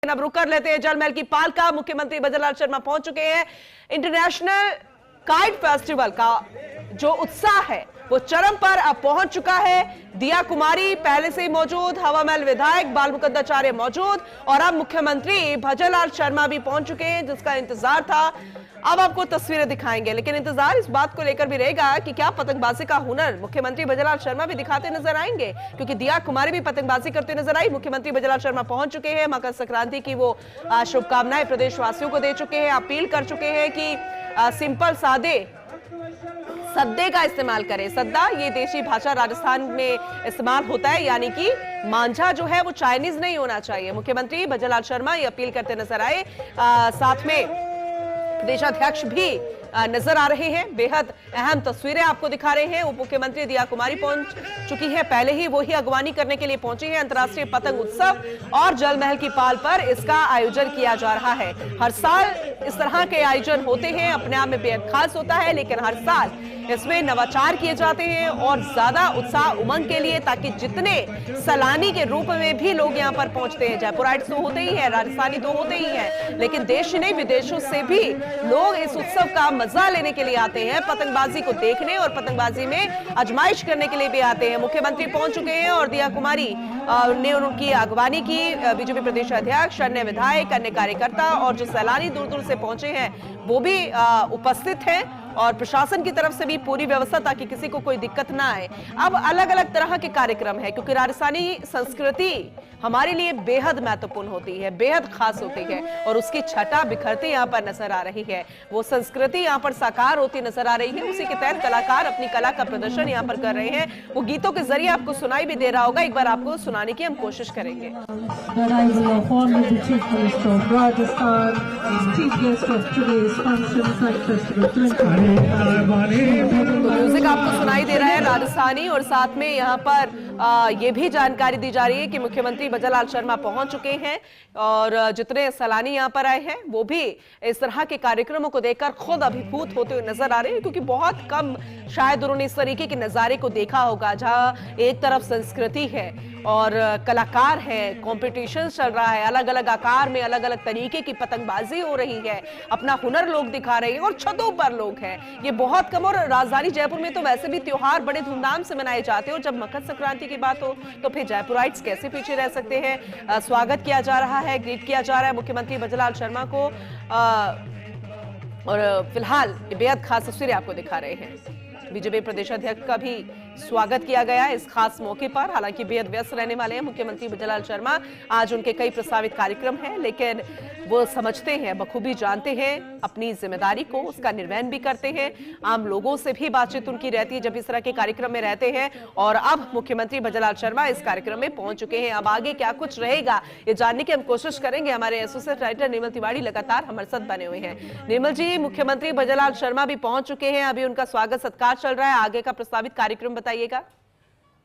अब रुक कर लेते हैं जल महल की पालका। मुख्यमंत्री भजनलाल शर्मा पहुंच चुके हैं। इंटरनेशनल काइट फेस्टिवल का जो उत्साह है वो चरम पर अब पहुंच चुका है। दिया कुमारी पहले से ही मौजूद, हवा महल विधायक बालमुकुंदाचार्य मौजूद और अब मुख्यमंत्री भजनलाल शर्मा भी पहुंच चुके हैं, जिसका इंतजार था। अब आपको तस्वीरें दिखाएंगे, लेकिन इंतजार इस बात को लेकर भी रहेगा कि क्या पतंगबाजी का हुनर मुख्यमंत्री भजनलाल शर्मा भी दिखाते नजर आएंगे, क्योंकि दिया कुमारी भी पतंगबाजी करते नजर आई। मुख्यमंत्री भजनलाल शर्मा पहुंच चुके हैं। मकर संक्रांति की वो शुभकामनाएं प्रदेशवासियों को दे चुके हैं, अपील कर चुके हैं कि सिंपल सादे सद्दे का इस्तेमाल करें। सद्दा ये देशी भाषा राजस्थान में इस्तेमाल होता है, यानी कि मांझा जो है वो चाइनीज नहीं होना चाहिए। मुख्यमंत्री भजनलाल शर्मा ये अपील करते नजर आए। साथ में प्रदेशाध्यक्ष भी नजर आ रहे हैं। बेहद अहम तस्वीरें आपको दिखा रहे हैं। उप मुख्यमंत्री दिया कुमारी पहुंच चुकी है, पहले ही वो ही अगवानी करने के लिए पहुंची है। अंतर्राष्ट्रीय पतंग उत्सव और जल महल की पाल पर इसका आयोजन किया जा रहा है। हर साल इस तरह के आयोजन होते हैं, अपने आप में बेहद खास होता है, लेकिन हर साल इसमें नवाचार किए जाते हैं और ज्यादा उत्साह उमंग के लिए, ताकि जितने सैलानी के रूप में भी लोग यहाँ पर पहुंचते हैं। जयपुराइट्स तो होते ही है, राजस्थानी तो होते ही है, लेकिन देश नहीं विदेशों से भी लोग इस उत्सव का मजा लेने के लिए आते हैं, पतंगबाजी को देखने और पतंगबाजी में आजमाइश करने के लिए भी आते हैं। मुख्यमंत्री पहुंच चुके हैं और दिया कुमारी ने उनकी अगवानी की। बीजेपी प्रदेश अध्यक्ष, अन्य विधायक, अन्य कार्यकर्ता और जो सैलानी दूर दूर से पहुंचे हैं वो भी उपस्थित हैं और प्रशासन की तरफ से भी पूरी व्यवस्था, ताकि किसी को कोई दिक्कत ना आए। अब अलग अलग तरह के कार्यक्रम है, क्योंकि राजस्थानी संस्कृति हमारे लिए बेहद महत्वपूर्ण होती है, बेहद खास होती है और उसकी छटा बिखरती यहाँ पर नजर आ रही है। वो संस्कृति यहाँ पर साकार होती नजर आ रही है। उसी के तहत कलाकार अपनी कला का प्रदर्शन यहाँ पर कर रहे हैं। वो गीतों के जरिए आपको सुनाई भी दे रहा होगा, एक बार आपको सुनाने की हम कोशिश करेंगे। तो म्यूजिक आपको सुनाई दे रहा है राजस्थानी, और साथ में यहाँ पर ये भी जानकारी दी जा रही है कि मुख्यमंत्री भजनलाल शर्मा पहुंच चुके हैं और जितने सैलानी यहाँ पर आए हैं वो भी इस तरह के कार्यक्रमों को देखकर खुद अभिभूत होते हुए नजर आ रहे हैं, क्योंकि बहुत कम शायद उन्होंने इस तरीके के नजारे को देखा होगा, जहां एक तरफ संस्कृति है और कलाकार है, कंपटीशन चल रहा है, अलग अलग आकार में अलग अलग तरीके की पतंगबाजी हो रही है, अपना हुनर लोग दिखा रहे हैं और छतों पर लोग हैं। ये बहुत कम, और राजधानी जयपुर में तो वैसे भी त्योहार बड़े धूमधाम से मनाए जाते हैं, और जब मकर संक्रांति की बात हो तो फिर जयपुराइट्स कैसे पीछे रह सकते हैं। स्वागत किया जा रहा है, ग्रीट किया जा रहा है मुख्यमंत्री भजनलाल शर्मा को, और फिलहाल ये बेहद खास तस्वीरें आपको दिखा रहे हैं। बीजेपी प्रदेशाध्यक्ष का भी स्वागत किया गया इस खास मौके पर। हालांकि बेहद व्यस्त रहने वाले हैं मुख्यमंत्री भजनलाल शर्मा, आज उनके कई प्रस्तावित कार्यक्रम हैं, लेकिन वो समझते हैं, बखूबी जानते हैं अपनी जिम्मेदारी को, उसका निर्वहन भी करते हैं। आम लोगों से भी बातचीत उनकी रहती है जब इस तरह के कार्यक्रम में रहते हैं, और अब मुख्यमंत्री भजनलाल शर्मा इस कार्यक्रम में पहुंच चुके हैं। अब आगे क्या कुछ रहेगा ये जानने की हम कोशिश करेंगे। हमारे एसोसिएट राइटर निर्मल तिवारी लगातार हमारे साथ बने हुए हैं। निर्मल जी, मुख्यमंत्री भजनलाल शर्मा भी पहुंच चुके हैं, अभी उनका स्वागत सत्कार चल रहा है, आगे का प्रस्तावित कार्यक्रम बताइएगा।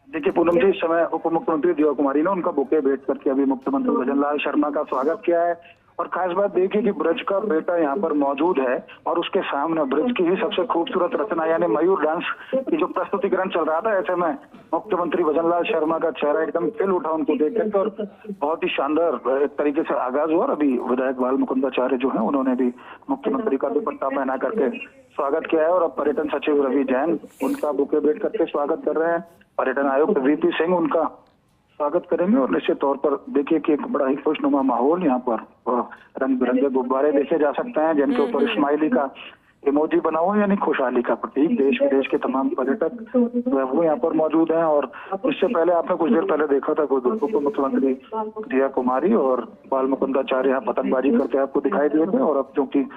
देखिए पूनम जी, इस समय उप मुख्यमंत्री दिया कुमारी ने उनका बुके भेंट करके अभी मुख्यमंत्री भजनलाल शर्मा का स्वागत किया है। और खास बात देखिए कि ब्रज का बेटा यहाँ पर मौजूद है और उसके सामने ब्रज की ही सबसे खूबसूरत रचना यानी मयूर डांस की जो प्रस्तुतिकरण चल रहा था, ऐसे में मुख्यमंत्री भजनलाल शर्मा का चेहरा एकदम खिल उठा उनको देख करके, और बहुत ही शानदार एक तरीके से आगाज हुआ। और अभी विधायक बालमुकुंदाचार्य जो है उन्होंने भी मुख्यमंत्री का दुपट्टा पहना करके स्वागत किया है, और अब पर्यटन सचिव रवि जैन उनका बुके भेंट करके स्वागत कर रहे हैं। पर्यटन आयुक्त वीपी सिंह उनका स्वागत करेंगे, और निश्चित तौर पर देखिए कि एक बड़ा ही खुशनुमा माहौल यहाँ पर, रंग बिरंगे गुब्बारे देखे जा सकते हैं जिनके ऊपर स्माइली का इमोजी बना हुआ, यानी खुशहाली का प्रतीक। देश विदेश के तमाम पर्यटक वो यहाँ पर मौजूद हैं, और इससे पहले आपने कुछ देर पहले देखा था खुद उप मुख्यमंत्री दिया कुमारी और बालमुकुंदाचार्य यहाँ पतंगबाजी करते आपको दिखाई दिए थे। और अब क्योंकि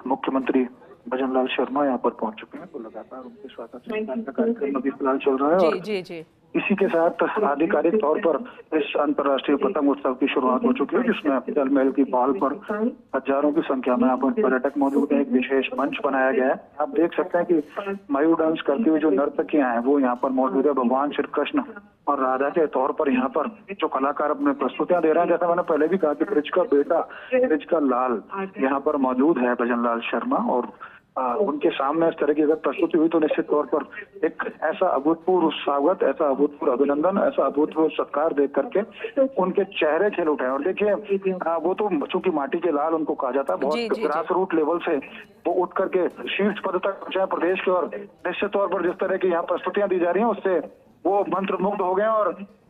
मुख्यमंत्री भजनलाल शर्मा यहाँ पर पहुंच चुके हैं तो लगातार उनके स्वागत का कार्यक्रम अभी फिलहाल चल रहा है। और इसी के साथ आधिकारिक तौर पर इस अंतर्राष्ट्रीय पतंग उत्सव की शुरुआत हो चुकी है, जिसमें जल महल की पाल पर हजारों की संख्या में यहाँ पर पर्यटक मौजूद है। एक विशेष मंच बनाया गया है, आप देख सकते हैं कि मयूर डांस करते हुए जो नर्तकियां हैं वो यहाँ पर मौजूद है। भगवान श्री कृष्ण और राधा के तौर पर यहाँ पर जो कलाकार अपने प्रस्तुतियां दे रहे हैं, जैसा मैंने पहले भी कहा कि ब्रिज का बेटा, ब्रिज का लाल यहाँ पर मौजूद है भजनलाल शर्मा, और उनके सामने इस तरह की अगर प्रस्तुति हुई तो निश्चित तौर पर एक ऐसा अभूतपूर्व स्वागत, ऐसा अभूतपूर्व अभिनंदन, ऐसा अभूतपूर्व सत्कार देख करके उनके चेहरे खिल उठे। और देखिए वो तो चूंकि माटी के लाल उनको कहा जाता है, बहुत ग्रास रूट लेवल से वो उठ करके शीर्ष पद तक पहुंचे प्रदेश के। और निश्चित तौर पर जिस तरह की यहाँ प्रस्तुतियां दी जा रही हैं उससे वो मंत्रमुग्ध हो गए।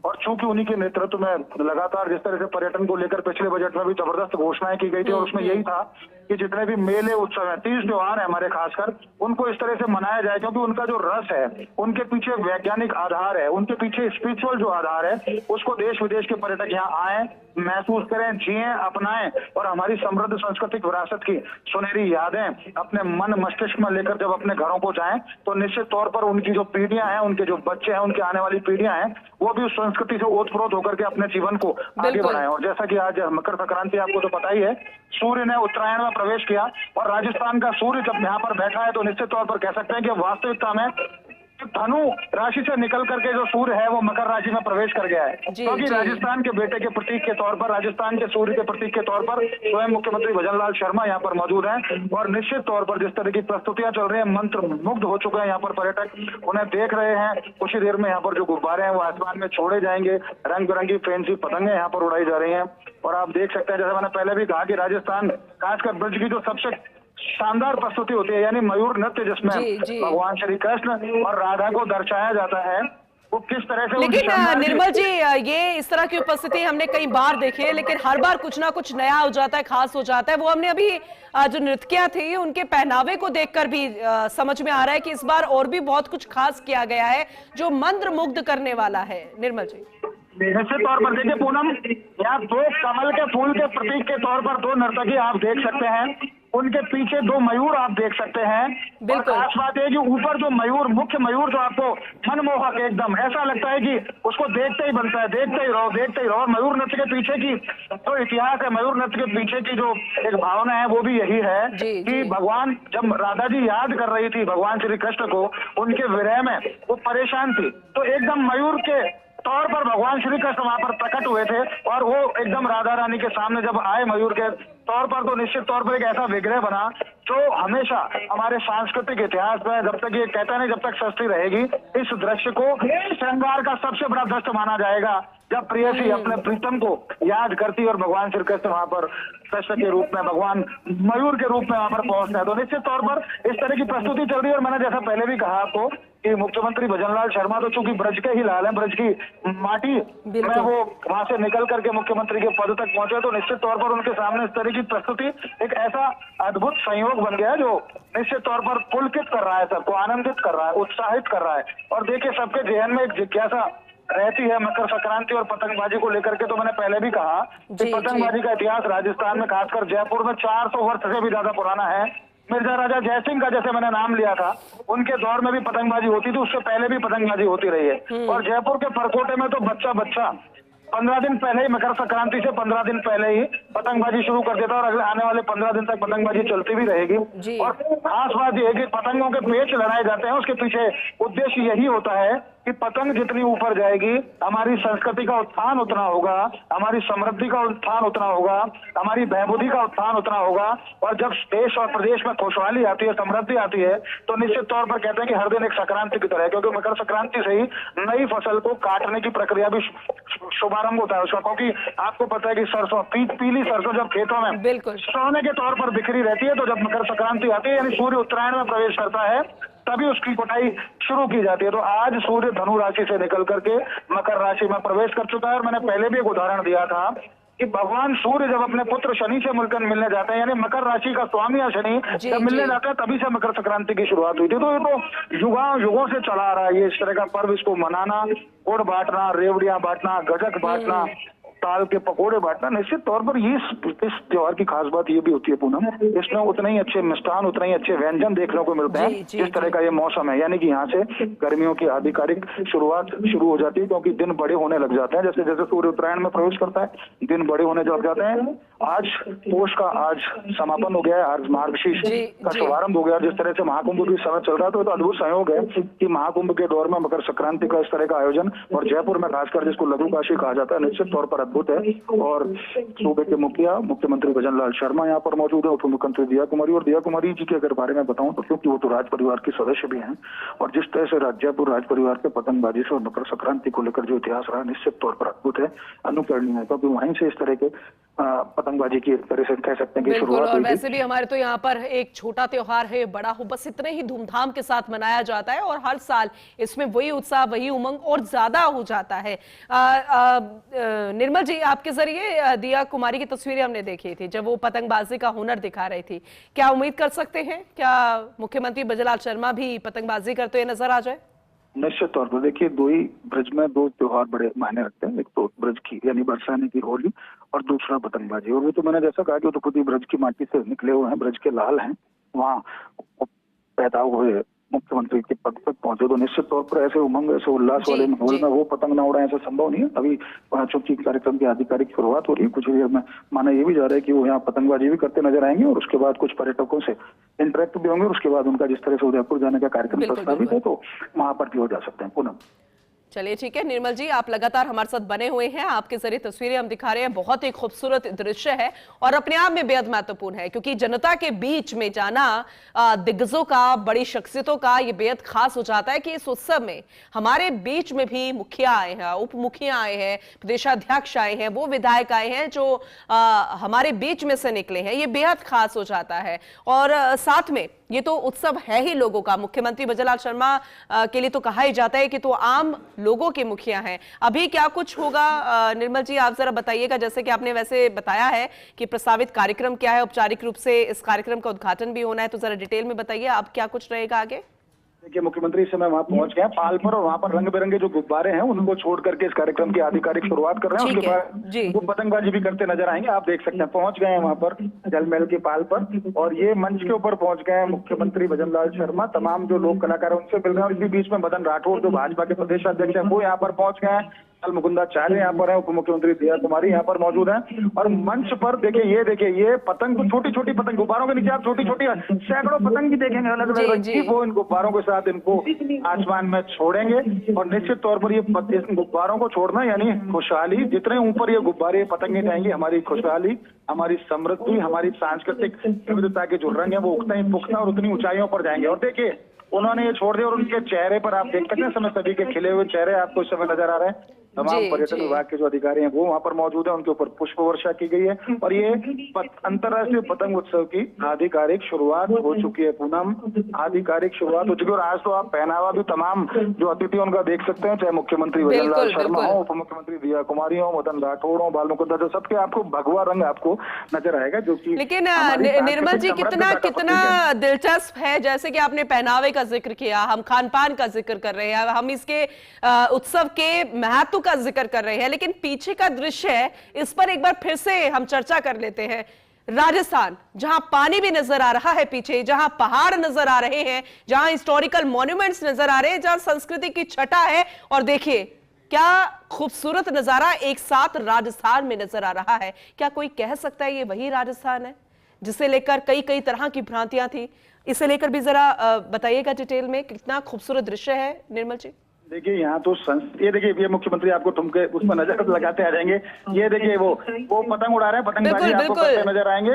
और चूंकि उन्हीं के नेतृत्व में लगातार जिस तरह से पर्यटन को लेकर पिछले बजट में भी जबरदस्त घोषणाएं की गई थी, और उसमें यही था कि जितने भी मेले उत्सव हैं, 30 त्योहार है हमारे खासकर, उनको इस तरह से मनाया जाए क्योंकि उनका जो रस है, उनके पीछे वैज्ञानिक आधार है, उनके पीछे स्पिरिचुअल जो आधार है, उसको देश विदेश के पर्यटक यहाँ आए, महसूस करें, जिएं, अपनाएं और हमारी समृद्ध सांस्कृतिक विरासत की सुनहरी यादें अपने मन मस्तिष्क में लेकर जब अपने घरों को जाएं तो निश्चित तौर पर उनकी जो पीढ़ियां हैं, उनके जो बच्चे हैं, उनकी आने वाली पीढ़ियां हैं, वो भी उस संस्कृति से ओतप्रोत होकर के अपने जीवन को आगे बढ़ाएं। और जैसा कि आज मकर संक्रांति आपको तो पता ही है, सूर्य ने उत्तरायण में प्रवेश किया और राजस्थान का सूर्य जब यहाँ पर बैठा है तो निश्चित तौर पर कह सकते हैं कि वास्तविकता में धनु राशि से निकल करके जो सूर्य है वो मकर राशि में प्रवेश कर गया है, क्योंकि राजस्थान के बेटे के प्रतीक के तौर पर, राजस्थान के सूर्य के प्रतीक के तौर पर स्वयं मुख्यमंत्री भजनलाल शर्मा यहाँ पर मौजूद हैं। और निश्चित तौर पर जिस तरह की प्रस्तुतियां चल रही हैं, मंत्र मुग्ध हो चुके हैं यहाँ पर पर्यटक, उन्हें देख रहे हैं। कुछ ही देर में यहाँ पर जो गुब्बारे हैं वो आसमान में छोड़े जाएंगे, रंग बिरंगी फैंसी पतंगे यहाँ पर उड़ाई जा रही है। और आप देख सकते हैं, जैसे मैंने पहले भी कहा कि राजस्थान खासकर ब्रज की जो सबसे शानदार प्रस्तुति होती है, यानी मयूर नृत्य, जिसमें भगवान श्री कृष्ण और राधा को दर्शाया जाता है, वो किस तरह से। लेकिन निर्मल जी, ये इस तरह की उपस्थिति हमने कई बार देखी है, लेकिन हर बार कुछ ना कुछ नया हो जाता है, खास हो जाता है। वो हमने अभी जो नृत्या थी उनके पहनावे को देखकर भी समझ में आ रहा है कि इस बार और भी बहुत कुछ खास किया गया है जो मंत्र मुग्ध करने वाला है। निर्मल जी, निश्चित तौर पर देखिए पूनम, यहाँ दो कमल के फूल के प्रतीक के तौर पर दो नर्तकी आप देख सकते हैं, उनके पीछे दो मयूर आप देख सकते हैं। बिल्कुल खास बात है कि ऊपर जो मयूर, मुख्य मयूर जो आपको मनमोहक, एकदम ऐसा लगता है कि उसको देखते ही बनता है, देखते ही रहो, देखते ही रहो। मयूर नृत्य के पीछे की जो इतिहास है, मयूर नृत्य के पीछे की जो एक भावना है वो भी यही है कि भगवान, जब राधा जी याद कर रही थी भगवान श्री कृष्ण को, उनके विरह में वो परेशान थी, तो एकदम मयूर के तौर पर भगवान श्री कृष्ण वहां पर प्रकट हुए थे। और वो एकदम राधा रानी के सामने जब आए मयूर के तौर पर, तो निश्चित तौर पर एक ऐसा विग्रह बना जो हमेशा हमारे सांस्कृतिक इतिहास में, जब तक ये कहता नहीं, जब तक सृष्टि रहेगी, इस दृश्य को श्रृंगार का सबसे बड़ा दृश्य माना जाएगा, जब प्रेयसी अपने प्रीतम को याद करती और भगवान श्री कृष्ण वहां पर कृष्ण के रूप में, भगवान मयूर के रूप में वहां पर पहुंचते हैं। तो निश्चित तौर पर इस तरह की प्रस्तुति चल रही है। और मैंने जैसा पहले भी कहा आपको कि मुख्यमंत्री भजनलाल शर्मा तो चूंकि ब्रज के ही लाल हैं, ब्रज की माटी में वो वहां से निकल करके मुख्यमंत्री के पद तक पहुंचे, तो निश्चित तौर पर उनके सामने इस तरह की प्रस्तुति एक ऐसा अद्भुत संयोग बन गया जो निश्चित तौर पर पुलकित कर रहा है, सबको आनंदित कर रहा है, उत्साहित कर रहा है। और देखिए, सबके जहन में एक जिज्ञासा रहती है मकर संक्रांति और पतंगबाजी को लेकर के। तो मैंने पहले भी कहा कि पतंगबाजी का इतिहास राजस्थान में, खासकर जयपुर में 400 वर्ष से भी ज्यादा पुराना है। मिर्जा राजा जयसिंह का जैसे मैंने नाम लिया था, उनके दौर में भी पतंगबाजी होती थी, उससे पहले भी पतंगबाजी होती रही है। और जयपुर के परकोटे में तो बच्चा 15 दिन पहले ही, मकर संक्रांति से 15 दिन पहले ही पतंगबाजी शुरू कर देता और अगले आने वाले 15 दिन तक पतंगबाजी चलती भी रहेगी। और खास बात यह है कि पतंगों के पेच लड़ाए जाते हैं, उसके पीछे उद्देश्य यही होता है कि पतंग जितनी ऊपर जाएगी, हमारी संस्कृति का उत्थान उतना होगा, हमारी समृद्धि का उत्थान उतना होगा, हमारी बहबूदी का उत्थान उतना होगा। और जब देश और प्रदेश में खुशहाली आती है, समृद्धि आती है, तो निश्चित तौर पर कहते हैं कि हर दिन एक संक्रांति की तरह है, क्योंकि मकर संक्रांति से ही नई फसल को काटने की प्रक्रिया भी शुभारंभ होता है उसका। क्योंकि आपको पता है कि सरसों, पीली सरसों जब खेतों में सोने के तौर पर बिखरी रहती है, तो जब मकर संक्रांति आती है, यानी सूर्य उत्तरायण में प्रवेश करता है, तभी उसकी कुटाई शुरू की जाती है। तो आज सूर्य धनु राशि से निकल करके मकर राशि में प्रवेश कर चुका है। और मैंने पहले भी एक उदाहरण दिया था कि भगवान सूर्य जब अपने पुत्र शनि से मिलने जाते हैं, यानी मकर राशि का स्वामी या शनि जब मिलने जाते हैं, तभी से मकर संक्रांति की शुरुआत हुई थी। तो ये तो युगों से चला आ रहा है ये इस तरह का पर्व, इसको मनाना, गुड़ बांटना, रेवड़ियां बांटना, गजक बांटना, ताल के पकोड़े बांटना। निश्चित तौर पर ये इस त्योहार की खास बात ये भी होती है पूनम, इसमें उतने ही अच्छे मिष्ठान, उतने ही अच्छे व्यंजन देखने को मिलते हैं जिस तरह का ये मौसम है। यानी कि यहाँ से गर्मियों की आधिकारिक शुरुआत शुरू हो जाती है, क्योंकि दिन बड़े होने लग जाते हैं। जैसे जैसे सूर्य उत्तरायण में प्रवेश करता है, दिन बड़े होने लग जाते हैं। आज पोष का आज समापन हो गया है, आज मार्गशीर्ष का शुभारंभ हो गया। जिस तरह से महाकुंभ भी समय चल रहा है, तो अद्भुत संयोग है कि महाकुंभ के दौर में मकर संक्रांति का इस तरह का आयोजन, और जयपुर में खासकर जिसको लघु काशी कहा जाता है, निश्चित तौर पर अद्भुत है। और सूबे के मुखिया मुख्यमंत्री भजन लाल शर्मा यहाँ पर मौजूद है, उप मुख्यमंत्री दिया कुमारी। और दिया कुमारी जी के अगर बारे में बताऊं तो क्योंकि वो तो राज परिवार के सदस्य भी हैं, और जिस तरह से राज्यपुर राज परिवार के पतंगबाजी से और मकर संक्रांति को लेकर जो इतिहास रहा निश्चित तौर पर अद्भुत है, अनुकरणीय है, क्योंकि वहीं से इस तरह के पतंगबाजी की एक तरह से कह सकते हैं कि शुरुआत और हुई थी। वैसे भी हमारे तो यहाँ पर एक छोटा त्योहार है, बड़ा हो, बस इतने ही धूमधाम के साथ मनाया जाता है और हर साल इसमें वही उत्साह, वही उमंग और ज्यादा हो जाता है। निर्मल जी, आपके जरिए दिया कुमारी की तस्वीरें हमने देखी थी जब वो पतंगबाजी का हुनर दिखा रही थी। क्या उम्मीद कर सकते हैं, क्या मुख्यमंत्री भजनलाल शर्मा भी पतंगबाजी करते हुए नजर आ जाए? निश्चित तौर पर देखिए, ब्रज में दो त्योहार बड़े मायने रखते हैं। एक तो ब्रज की यानी बरसाने की होली, और दूसरा पतंगबाजी। और वो तो मैंने जैसा कहा कि वो तो खुद ही ब्रज की माटी से निकले हुए हैं, ब्रज के लाल हैं, वहाँ पैदा हुए मुख्यमंत्री के पद तक पहुंचे, तो निश्चित तौर पर ऐसे उमंग, ऐसे उल्लास वाले माहौल में वो पतंग ना उड़ाएं, ऐसा संभव नहीं है। अभी चूंकि कार्यक्रम की आधिकारिक शुरुआत हो रही है, कुछ देर में माना ये भी जा रहा है कि वो यहाँ पतंगबाजी भी करते नजर आएंगे, और उसके बाद कुछ पर्यटकों से इंटरेक्ट भी होंगे, और उसके बाद उनका जिस तरह से उदयपुर जाने का कार्यक्रम प्रस्तावित है, तो वहां पर भी हो जा सकते हैं। पूनम, चलिए ठीक है निर्मल जी, आप लगातार हमारे साथ बने हुए हैं, आपके जरिए तस्वीरें हम दिखा रहे हैं। बहुत ही खूबसूरत दृश्य है और अपने आप में बेहद महत्वपूर्ण है, क्योंकि जनता के बीच में जाना दिग्गजों का, बड़ी शख्सियतों का ये बेहद खास हो जाता है कि इस उत्सव में हमारे बीच में भी मुखिया आए हैं, उप मुखिया आए हैं, प्रदेशाध्यक्ष आए हैं, वो विधायक आए हैं जो हमारे बीच में से निकले हैं। ये बेहद खास हो जाता है। और साथ में ये तो उत्सव है ही लोगों का। मुख्यमंत्री भजनलाल शर्मा के लिए तो कहा ही जाता है कि तो आम लोगों के मुखिया हैं। अभी क्या कुछ होगा निर्मल जी, आप जरा बताइएगा। जैसे कि आपने वैसे बताया है कि प्रस्तावित कार्यक्रम क्या है, औपचारिक रूप से इस कार्यक्रम का उद्घाटन भी होना है, तो जरा डिटेल में बताइए अब क्या कुछ रहेगा आगे। देखिए, मुख्यमंत्री इस समय वहां पहुंच गए हैं पाल पर, और वहां पर रंग बिरंगे जो गुब्बारे हैं उनको छोड़ करके इस कार्यक्रम की आधिकारिक शुरुआत कर रहे हैं। उसके बाद वो पतंगबाजी भी करते नजर आएंगे। आप देख सकते हैं पहुंच गए हैं वहां पर जल महल के पाल पर, और ये मंच के ऊपर पहुंच गए हैं मुख्यमंत्री भजनलाल शर्मा। तमाम जो लोक कलाकार उनसे मिल रहे हैं, और इसी बीच में मदन राठौर जो भाजपा के प्रदेश अध्यक्ष है वो यहाँ पर पहुंच गए हैं। मुकुंदाचार्य यहाँ पर है, उप मुख्यमंत्री दिया कुमारी यहाँ पर मौजूद हैं। और मंच पर देखिए ये पतंग, छोटी छोटी पतंग, गुब्बारों के नीचे आप छोटी छोटी सैकड़ों पतंग भी देखेंगे अलग अलग रंग की। वो इन गुब्बारों के साथ इनको आसमान में छोड़ेंगे, और निश्चित तौर पर ये गुब्बारों को छोड़ना यानी खुशहाली। जितने ऊपर ये गुब्बारे पतंगे जाएंगी, हमारी खुशहाली, हमारी समृद्धि, हमारी सांस्कृतिक विविधता के जो रंग है वो उतना ही पुख्ता और उतनी ऊंचाइयों पर जाएंगे। और देखिए, उन्होंने ये छोड़ दिया, और उनके चेहरे पर आप देख सकते हैं समय सभी के खिले हुए चेहरे आपको इस समय नजर आ रहे हैं। तमाम पर्यटन विभाग के जो अधिकारी हैं वो वहां पर मौजूद है, उनके ऊपर पुष्प वर्षा की गई है, और ये अंतर्राष्ट्रीय पतंग उत्सव की आधिकारिक शुरुआत हो चुकी है। पूनम, आधिकारिक शुरुआत हो चुकी है। और आज तो आप पहनावा भी तमाम जो अतिथि उनका देख सकते हैं, चाहे मुख्यमंत्री भजनलाल शर्मा हो, उप मुख्यमंत्री दिया कुमारी हो, मदन राठौड़ हो, बाल मुकुंदा, जो सबके आपको भगवा रंग आपको नजर आएगा, जो की। लेकिन निर्मल जी, कितना दिलचस्प है, जैसे कि आपने पहनावे का जिक्र किया, हम खान पान का जिक्र कर रहे हैं, हम इसके उत्सव के महत्व का जिक्र कर रहे हैं, लेकिन पीछे का दृश्य है, इस पर एक बार फिर से हम चर्चा कर लेते हैं। राजस्थान, जहां पानी भी नजर आ रहा है पीछे, जहां पहाड़ नजर आ रहे हैं, जहां हिस्टोरिकल मॉन्यूमेंट्स नजर आ रहे हैं, जहां संस्कृति की छटा है, और देखिए क्या खूबसूरत नजारा एक साथ राजस्थान में नजर आ रहा है। क्या कोई कह सकता है ये वही राजस्थान है जिसे लेकर कई तरह की भ्रांतियां थी? इसे लेकर भी जरा बताइएगा डिटेल में, कितना खूबसूरत दृश्य है निर्मल जी। देखिए, यहाँ तो ये देखिए, ये मुख्यमंत्री आपको ठुमके उस पर नजर लगाते आ जाएंगे। ये देखिए वो पतंग उड़ा रहे हैं, पतंगबाजी आपको करते नजर आएंगे।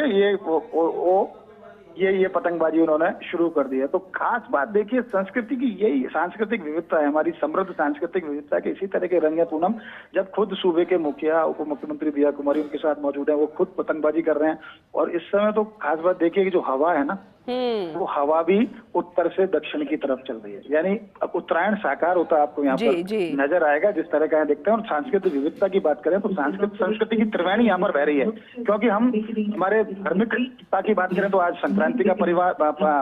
ये पतंगबाजी उन्होंने शुरू कर दी है। तो खास बात देखिए, संस्कृति की यही सांस्कृतिक विविधता है, हमारी समृद्ध सांस्कृतिक विविधता के इसी तरह के रंग है। पूनम, जब खुद सूबे के मुखिया उप मुख्यमंत्री दिया कुमारी उनके साथ मौजूद है, वो खुद पतंगबाजी कर रहे हैं। और इस समय तो खास बात देखिए कि जो हवा है ना, वो हवा भी उत्तर से दक्षिण की तरफ चल रही है, यानी अब उत्तरायण साकार होता आपको यहाँ पर नजर आएगा, जिस तरह का देखते हैं। और सांस्कृतिक विविधता की बात करें तो संस्कृति की त्रिवेणी यहाँ पर बह रही है, क्योंकि हम हमारे धार्मिकता की बात करें तो आज संक्रांति का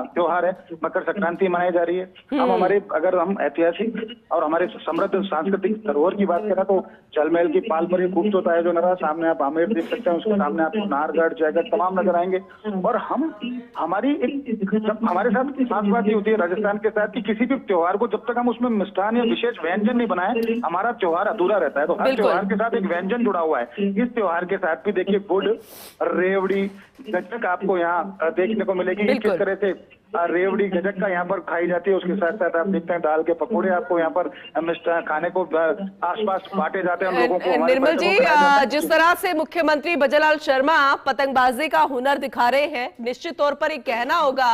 त्योहार है, मकर संक्रांति मनाई जा रही है। हम अगर हम ऐतिहासिक और हमारे समृद्ध सांस्कृतिक धरोहर की बात करें तो जलमहल की पाल पर खूबसूरत है जो नजर, सामने आप आमेर देख सकते हैं, उसके सामने आपको नाहरगढ़, जयगढ़ तमाम नजर आएंगे। और हमारी जब हमारे साथ खास बात ये होती है राजस्थान के साथ कि किसी भी त्योहार को जब तक हम उसमें मिष्ठान या विशेष व्यंजन नहीं बनाए, हमारा त्योहार अधूरा रहता है। तो हर त्योहार के साथ एक व्यंजन जुड़ा हुआ है। इस त्योहार के साथ भी देखिए गुड़, रेवड़ी, गज्जक आपको यहाँ देखने को मिलेगी। किस तरह से रेवड़ी गजक का यहाँ पर खाई जाती है। उसके साथ साथ आप देखते हैं दाल के पकौड़े आपको यहाँ पर मिष्ठान खाने को आसपास बांटे जाते हैं लोगों को। निर्मल जी, जिस तरह से मुख्यमंत्री भजनलाल शर्मा पतंगबाजी का हुनर दिखा रहे हैं, निश्चित तौर पर ये कहना होगा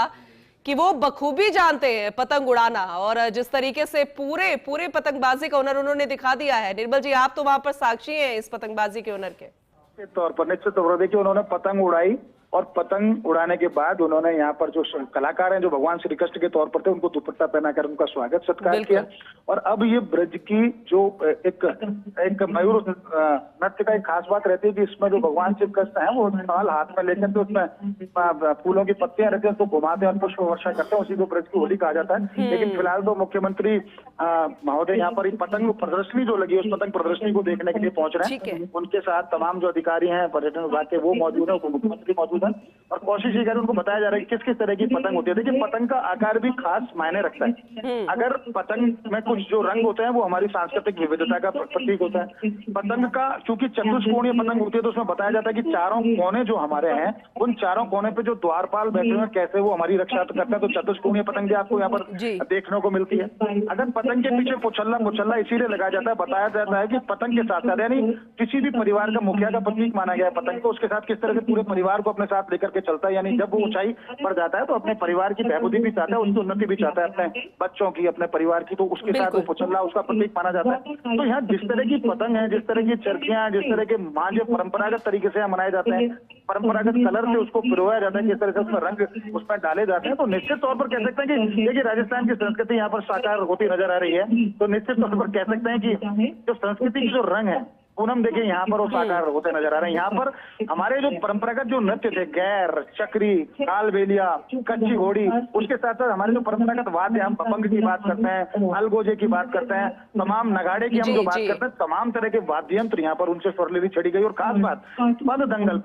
कि वो बखूबी जानते हैं पतंग उड़ाना, और जिस तरीके से पूरे पतंगबाजी का हुनर उन्होंने दिखा दिया है। निर्मल जी, आप तो वहां पर साक्षी हैं इस पतंगबाजी के हुनर के तौर पर। निश्चित तौर पर देखिए, उन्होंने पतंग उड़ाई और पतंग उड़ाने के बाद उन्होंने यहाँ पर जो कलाकार हैं जो भगवान श्री कृष्ण के तौर पर थे उनको दुपट्टा पहनाकर उनका स्वागत सत्कार किया। और अब ये ब्रज की जो एक मयूर नृत्य का एक खास बात रहती है कि इसमें जो भगवान श्री कृष्ण है वो थाल हाथ में लेकर तो उसमें फूलों की पत्तियां रहती है, उसको घुमाते हैं और पुष्प वर्षा करते हैं, उसी को ब्रज की होली कहा जाता है। लेकिन फिलहाल तो मुख्यमंत्री महोदय यहाँ पर पतंग प्रदर्शनी जो लगी है उस पतंग प्रदर्शनी को देखने के लिए पहुंच रहे हैं। उनके साथ तमाम जो अधिकारी हैं पर्यटन विभाग के वो मौजूद है, उप मुख्यमंत्री मौजूद है और कोशिश ये कर उनको बताया जा रहा है कि किस किस तरह की पतंग होती है। देखिए, पतंग का आकार भी खास मायने रखता है। अगर पतंग में कुछ जो रंग होते हैं वो हमारी सांस्कृतिक विविधता का प्रतीक होता है। पतंग का चूंकि चतुष्कोणीय पतंग होती है तो उसमें बताया जाता है कि चारों कोने जो हमारे हैं उन चारों कोने पे जो द्वारपाल बैठे हुए हैं कैसे वो हमारी रक्षा करते हैं। तो चतुष्कोणीय पतंग भी आपको यहाँ पर देखने को मिलती है। अगर पतंग के पीछे पुछल्ला इसीलिए लगाया जाता है, बताया जाता है कि पतंग के साथ साथ यानी किसी भी परिवार का मुखिया का प्रतीक माना गया है पतंग को, उसके साथ किस तरह से पूरे परिवार को अपने साथ लेकर के चलता है। यानी जब वो ऊंचाई पर जाता है तो अपने परिवार की बहबूदी भी चाहता है, उसकी उन्नति भी चाहता है, अपने बच्चों की, अपने परिवार की, तो उसके साथ वो पुछल्ला उसका प्रतीक माना जाता है। तो यहाँ जिस तरह की पतंग है, जिस तरह की चरखियां, जिस तरह के मांझे परंपरागत तरीके से मनाए जाते हैं, परंपरागत कलर से उसको पिरोया जाता है, किस तरह से उसमें रंग उसमें डाले जाते हैं, तो निश्चित तौर पर कह सकते हैं कि देखिए राजस्थान की संस्कृति यहाँ पर साकार होती नजर आ रही है। तो निश्चित तौर पर कह सकते हैं कि जो संस्कृति की जो रंग है पूनम देखिए यहाँ पर वो साकार होते नजर आ रहे हैं। यहाँ पर हमारे जो परंपरागत जो नृत्य थे, गैर, चक्री, कालबेलिया, कच्ची घोड़ी, उसके साथ साथ हमारे जो परंपरागत वाद्य, हम भंग की बात करते हैं, अलगोजे की बात करते हैं, तमाम नगाड़े की हम जो बात करते हैं, तमाम तरह के वाद्य यंत्र यहाँ पर उनसे स्वरलिपि छड़ी गई। और खास बात पददंगल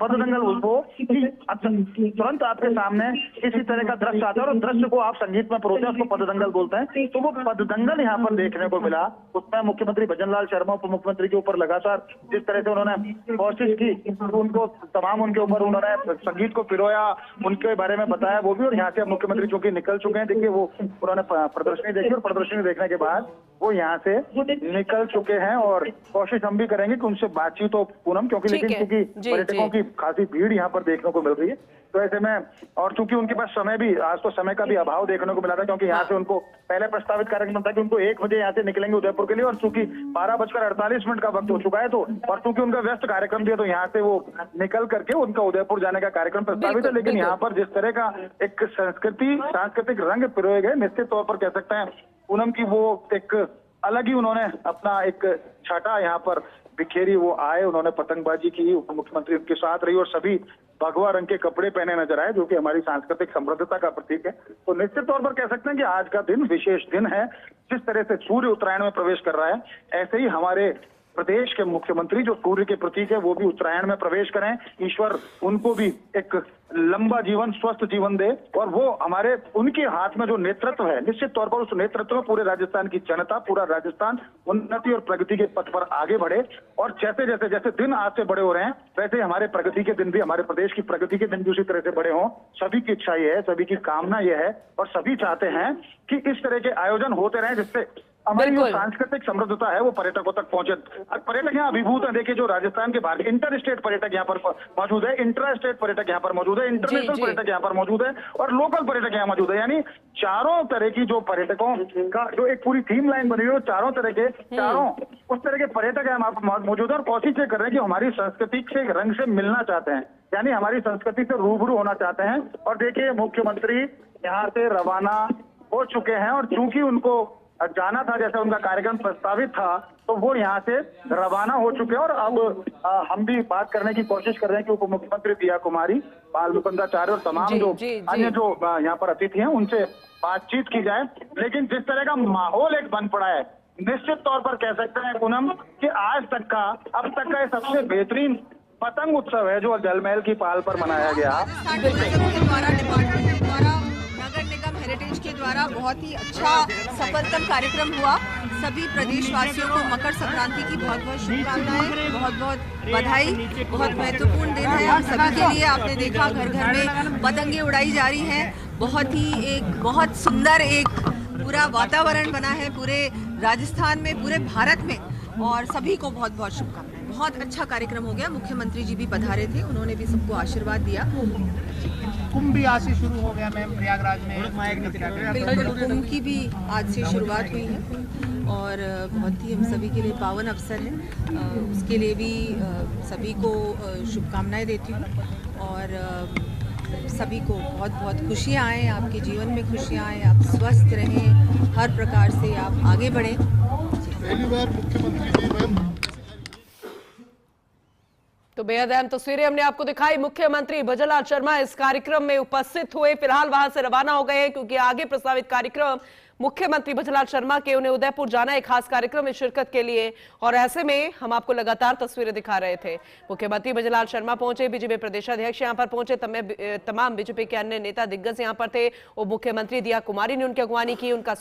उसको तुरंत आपके सामने इसी तरह का दृश्य आता है और दृश्य को आप संगीत में परोते हैं, उसको पददंगल बोलते हैं। तो वो पददंगल यहाँ पर देखने को मिला। उसमें मुख्यमंत्री भजनलाल शर्मा उप मुख्यमंत्री के ऊपर लगातार जिस तरह से उन्होंने कोशिश की उनको तमाम उनके ऊपर उन्होंने संगीत को पिरोया, उनके बारे में बताया वो भी। और यहाँ से अब मुख्यमंत्री चूंकि निकल चुके हैं, देखिए वो उन्होंने प्रदर्शनी देखी और प्रदर्शनी देखने के बाद वो यहाँ से निकल चुके हैं। और कोशिश हम भी करेंगे कि उनसे बातचीत हो पूनम, क्योंकि लेकिन क्योंकि पर्यटकों की खासी भीड़ यहाँ पर देखने को मिल रही है। तो ऐसे में और चूंकि उनके पास समय भी, आज तो समय का भी अभाव देखने को मिला था, क्योंकि यहाँ से उनको पहले प्रस्तावित कार्यक्रम था कि उनको 1 बजे यहाँ से निकलेंगे उदयपुर के लिए, और चूंकि 12:48 का वक्त हो चुका है, तो और चूंकि उनका व्यस्त कार्यक्रम भी है तो यहाँ से वो निकल करके उनका उदयपुर जाने का कार्यक्रम प्रस्तावित है। लेकिन यहाँ पर जिस तरह का एक सांस्कृतिक रंग पिरोए गए, निश्चित तौर पर कह सकते हैं पूनम की वो एक अलग ही उन्होंने अपना एक छटा यहाँ पर बिखेरी। वो आए, उन्होंने पतंगबाजी की, उप मुख्यमंत्री उनके साथ रही और सभी भगवा रंग के कपड़े पहने नजर आए, जो कि हमारी सांस्कृतिक समृद्धता का प्रतीक है। तो निश्चित तौर पर कह सकते हैं कि आज का दिन विशेष दिन है। जिस तरह से सूर्य उत्तरायण में प्रवेश कर रहा है, ऐसे ही हमारे प्रदेश के मुख्यमंत्री जो सूर्य के प्रतीक है वो भी उत्तरायण में प्रवेश करें। ईश्वर उनको भी एक लंबा जीवन, स्वस्थ जीवन दे। और वो हमारे उनके हाथ में जो नेतृत्व है, निश्चित तौर पर उस नेतृत्व में पूरे राजस्थान की जनता, पूरा राजस्थान उन्नति और प्रगति के पथ पर आगे बढ़े। और जैसे दिन आज से बड़े हो रहे हैं, वैसे हमारे प्रगति के दिन भी, हमारे प्रदेश की प्रगति के दिन भी उसी तरह से बड़े हों। सभी की इच्छा ये है, सभी की कामना ये है और सभी चाहते हैं कि इस तरह के आयोजन होते रहे, जिससे हमारी जो सांस्कृतिक समृद्धता है वो पर्यटकों तक पहुंचे। पर्यटक यहाँ अभिभूत है। देखिए जो राजस्थान के बाहर इंटर स्टेट पर्यटक यहाँ पर मौजूद है, इंट्रा स्टेट पर्यटक यहाँ पर मौजूद है, इंटरनेशनल पर्यटक यहाँ पर मौजूद है और लोकल पर्यटक यहाँ मौजूद है। यानी चारों तरह की जो पर्यटकों का जो एक पूरी थीम लाइन बनी हुई है, चारों उस तरह के पर्यटक यहाँ मौजूद है और कोशिश ये कर रहे हैं कि हमारी संस्कृति से रंग से मिलना चाहते हैं, यानी हमारी संस्कृति से रूबरू होना चाहते हैं। और देखिए मुख्यमंत्री यहाँ से रवाना हो चुके हैं और चूंकि उनको जाना था, जैसे उनका कार्यक्रम प्रस्तावित था, तो वो यहाँ से रवाना हो चुके हैं। और अब हम भी बात करने की कोशिश कर रहे हैं कि उप मुख्यमंत्री दिया कुमारी, बाल मुकुंदाचार्य और तमाम जो अन्य जो यहाँ पर अतिथि हैं उनसे बातचीत की जाए। लेकिन जिस तरह का माहौल एक बन पड़ा है, निश्चित तौर पर कह सकते हैं पूनम कि अब तक का ये सबसे बेहतरीन पतंग उत्सव है जो जल महल की पाल पर मनाया गया। हेरिटेज के द्वारा बहुत ही अच्छा सफलतम कार्यक्रम हुआ। सभी प्रदेशवासियों को मकर संक्रांति की बहुत बहुत शुभकामनाएं, बहुत बहुत बधाई। बहुत महत्वपूर्ण दिन है हम सभी के लिए। आपने देखा घर घर में पतंगे उड़ाई जा रही हैं, बहुत सुंदर एक पूरा वातावरण बना है पूरे राजस्थान में, पूरे भारत में, और सभी को बहुत बहुत शुभकामनाएं। बहुत अच्छा कार्यक्रम हो गया। मुख्यमंत्री जी भी पधारे थे, उन्होंने भी सबको आशीर्वाद दिया। कुंभ भी आज से शुरू हो गया मैम, प्रयागराज में बिल्कुल, कुंभ की भी आज से शुरुआत हुई है और बहुत ही हम सभी के लिए पावन अवसर है। उसके लिए भी सभी को शुभकामनाएं देती हूँ और सभी को बहुत बहुत खुशियाँ आएँ, आपके जीवन में खुशियाँ आएँ, आप स्वस्थ रहें, हर प्रकार से आप आगे बढ़ें। पहली बार मुख्यमंत्री जी मैम। तो बेहद अहम तस्वीरें हमने आपको दिखाई। मुख्यमंत्री भजनलाल शर्मा इस कार्यक्रम में उपस्थित हुए, फिलहाल वहां से रवाना हो गए क्योंकि आगे प्रस्तावित कार्यक्रम मुख्यमंत्री भजनलाल शर्मा के उन्हें उदयपुर जाना है खास कार्यक्रम में शिरकत के लिए, और ऐसे में हम आपको लगातार तस्वीरें दिखा रहे थे। मुख्यमंत्री भजनलाल शर्मा पहुंचे, बीजेपी प्रदेशाध्यक्ष यहां पर पहुंचे, तमाम बीजेपी के अन्य नेता दिग्गज यहां पर थे। उप मुख्यमंत्री दिया कुमारी ने उनकी अगवानी की, उनका